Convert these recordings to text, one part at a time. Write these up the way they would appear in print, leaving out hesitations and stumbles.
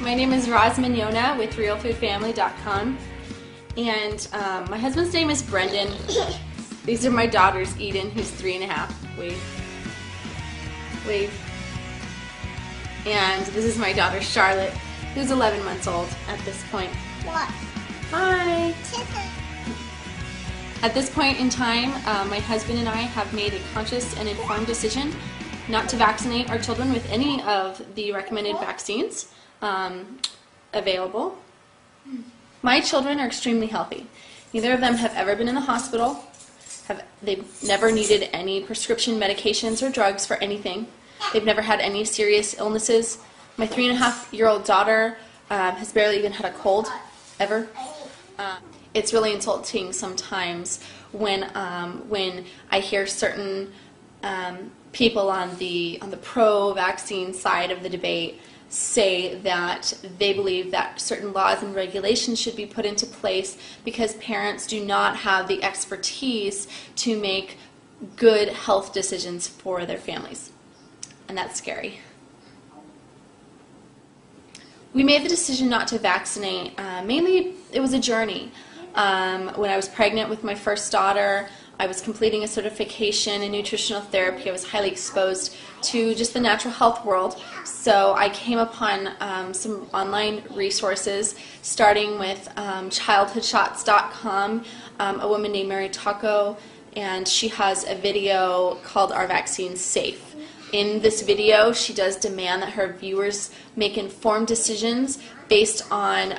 My name is Roz Mignogna with RealFoodFamily.com, and my husband's name is Brendan. These are my daughters, Eden, who's 3.5. Wave. Wave. And this is my daughter, Charlotte, who's 11 months old at this point. What? Hi. At this point in time, my husband and I have made a conscious and informed decision not to vaccinate our children with any of the recommended vaccines available. My children are extremely healthy. Neither of them have ever been in the hospital. They've never needed any prescription medications or drugs for anything. They've never had any serious illnesses. My 3.5-year-old daughter has barely even had a cold, ever. It's really insulting sometimes when I hear certain people on the pro-vaccine side of the debate say that they believe that certain laws and regulations should be put into place because parents do not have the expertise to make good health decisions for their families. And that's scary. We made the decision not to vaccinate. Mainly, it was a journey. When I was pregnant with my first daughter, I was completing a certification in nutritional therapy. I was highly exposed to just the natural health world. So I came upon some online resources, starting with childhoodshots.com, a woman named Mary Taco, and she has a video called Are Vaccines Safe? In this video, she does demand that her viewers make informed decisions based on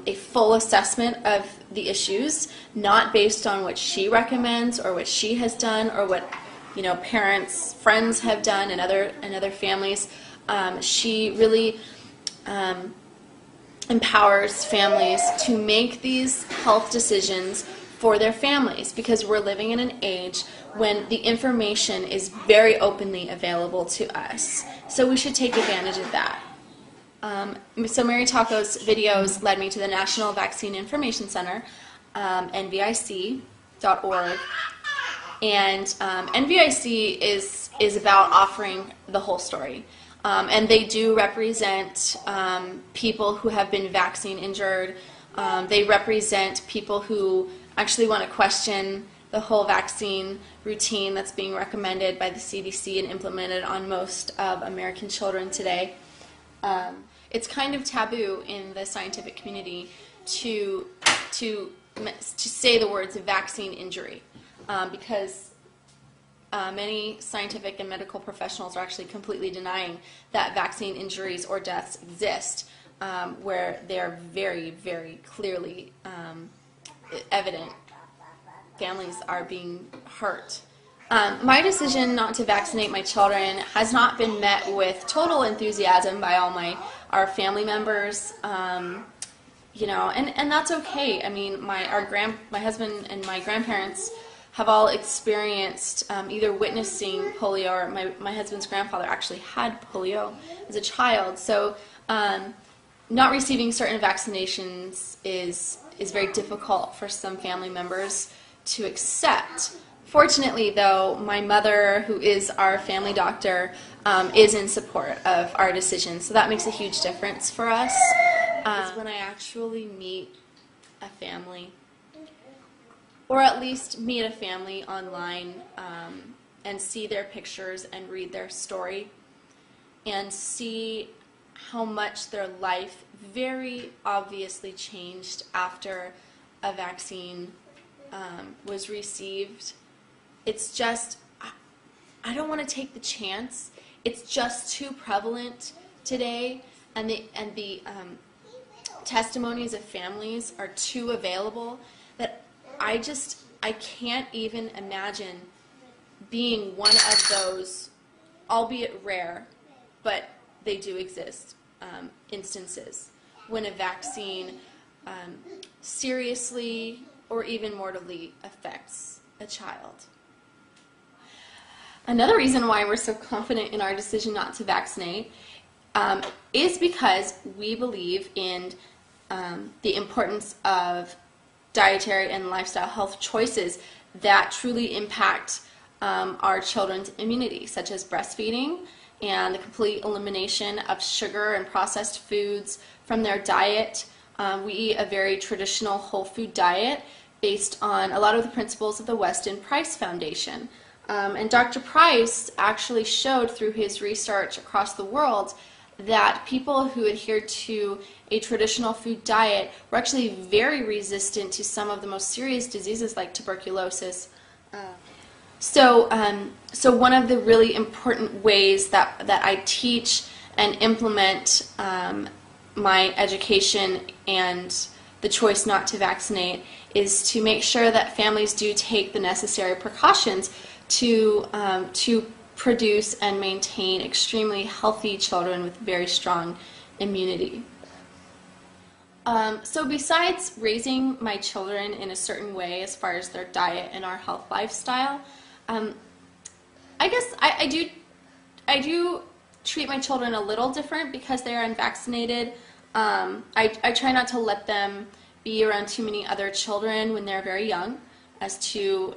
a full assessment of the issues, not based on what she recommends or what she has done or what parents, friends have done and other families. She really empowers families to make these health decisions for their families, because we're living in an age when the information is very openly available to us. So we should take advantage of that. So Mary Taco's videos led me to the National Vaccine Information Center, NVIC.org. And NVIC is about offering the whole story. And they do represent people who have been vaccine injured. They represent people who actually want to question the whole vaccine routine that's being recommended by the CDC and implemented on most of American children today. It's kind of taboo in the scientific community to say the words vaccine injury, because many scientific and medical professionals are actually completely denying that vaccine injuries or deaths exist, where they are very, very clearly evident. Families are being hurt. My decision not to vaccinate my children has not been met with total enthusiasm by all our family members, and that's okay. I mean, my husband and my grandparents have all experienced either witnessing polio, or my husband's grandfather actually had polio as a child. So not receiving certain vaccinations is very difficult for some family members to accept. Fortunately, though, my mother, who is our family doctor, is in support of our decision, so that makes a huge difference for us. When I actually meet a family, or at least meet a family online, and see their pictures and read their story, and see how much their life very obviously changed after a vaccine was received. It's just, I don't want to take the chance. It's just too prevalent today, and the testimonies of families are too available that I can't even imagine being one of those, albeit rare, but they do exist, instances when a vaccine seriously or even mortally affects a child. Another reason why we're so confident in our decision not to vaccinate is because we believe in the importance of dietary and lifestyle health choices that truly impact our children's immunity, such as breastfeeding and the complete elimination of sugar and processed foods from their diet. We eat a very traditional whole food diet based on a lot of the principles of the Weston Price Foundation. And Dr. Price actually showed through his research across the world that people who adhered to a traditional food diet were actually very resistant to some of the most serious diseases like tuberculosis. So one of the really important ways that I teach and implement my education and the choice not to vaccinate is to make sure that families do take the necessary precautions to produce and maintain extremely healthy children with very strong immunity. So besides raising my children in a certain way as far as their diet and our health lifestyle, I guess I do treat my children a little different because they are unvaccinated. I try not to let them be around too many other children when they're very young, as to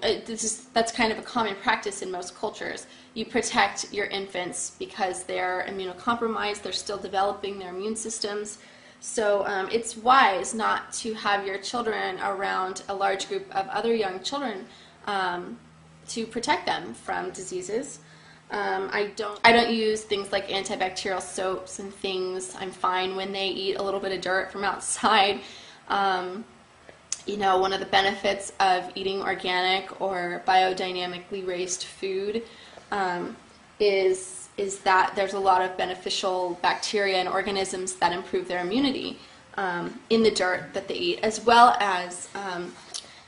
that's kind of a common practice in most cultures. You protect your infants because they're immunocompromised, they're still developing their immune systems. So it's wise not to have your children around a large group of other young children to protect them from diseases. I don't use things like antibacterial soaps and things. I'm fine when they eat a little bit of dirt from outside. You know, one of the benefits of eating organic or biodynamically raised food is that there's a lot of beneficial bacteria and organisms that improve their immunity in the dirt that they eat, as well as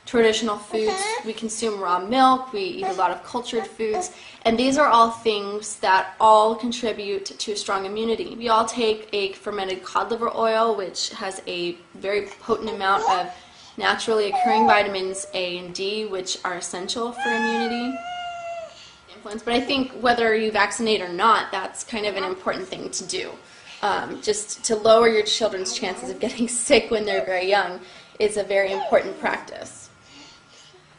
traditional foods. We consume raw milk, we eat a lot of cultured foods, and these are all things that all contribute to a strong immunity. We all take a fermented cod liver oil, which has a very potent amount of naturally occurring vitamins A and D, which are essential for immunity. But I think whether you vaccinate or not, that's kind of an important thing to do. Just to lower your children's chances of getting sick when they're very young is a very important practice.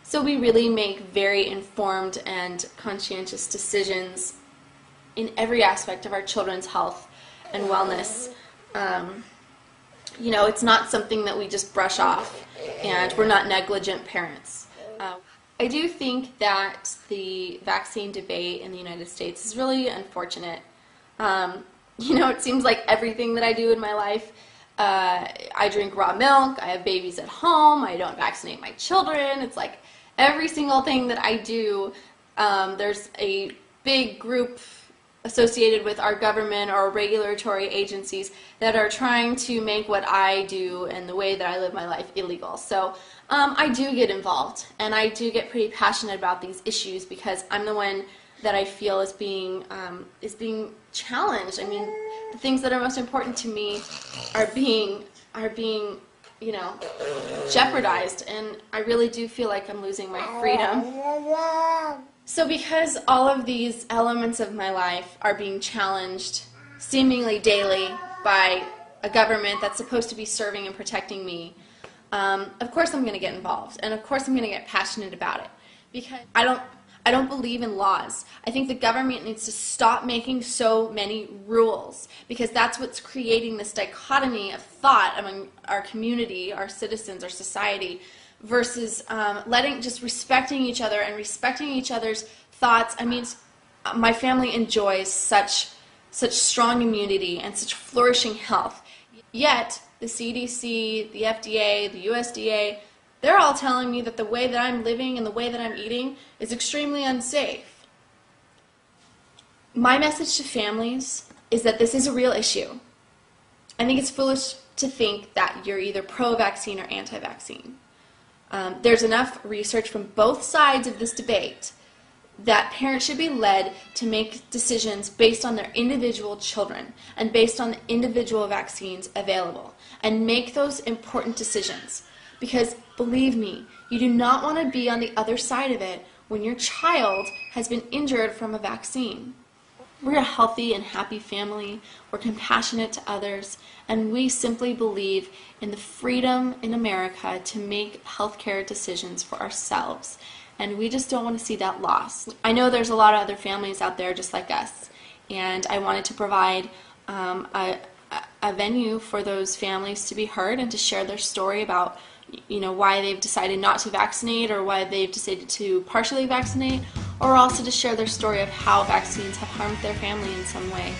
So we really make very informed and conscientious decisions in every aspect of our children's health and wellness. You know, it's not something that we just brush off, and we're not negligent parents. I do think that the vaccine debate in the United States is really unfortunate. You know, it seems like everything that I do in my life, I drink raw milk, I have babies at home, I don't vaccinate my children. It's like every single thing that I do, there's a big group associated with our government or regulatory agencies that are trying to make what I do and the way that I live my life illegal. So I do get involved, and I do get pretty passionate about these issues because I'm the one that I feel is being challenged. I mean, the things that are most important to me are being you know, jeopardized, and I really do feel like I'm losing my freedom. So because all of these elements of my life are being challenged seemingly daily by a government that's supposed to be serving and protecting me, of course I'm going to get involved, and of course I'm going to get passionate about it, because I don't believe in laws. I think the government needs to stop making so many rules, because that's what's creating this dichotomy of thought among our community, our citizens, our society, versus just respecting each other and respecting each other's thoughts. I mean, my family enjoys such strong immunity and such flourishing health. Yet, the CDC, the FDA, the USDA, they're all telling me that the way that I'm living and the way that I'm eating is extremely unsafe. My message to families is that this is a real issue. I think it's foolish to think that you're either pro-vaccine or anti-vaccine. There's enough research from both sides of this debate that parents should be led to make decisions based on their individual children and based on the individual vaccines available, and make those important decisions. Because believe me, you do not want to be on the other side of it when your child has been injured from a vaccine. We're a healthy and happy family, we're compassionate to others, and we simply believe in the freedom in America to make healthcare decisions for ourselves. And we just don't want to see that lost. I know there's a lot of other families out there just like us, and I wanted to provide a venue for those families to be heard and to share their story about, why they've decided not to vaccinate or why they've decided to partially vaccinate, or also to share their story of how vaccines have harmed their family in some way.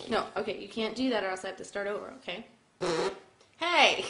No, okay, you can't do that or else I have to start over, okay? Hey!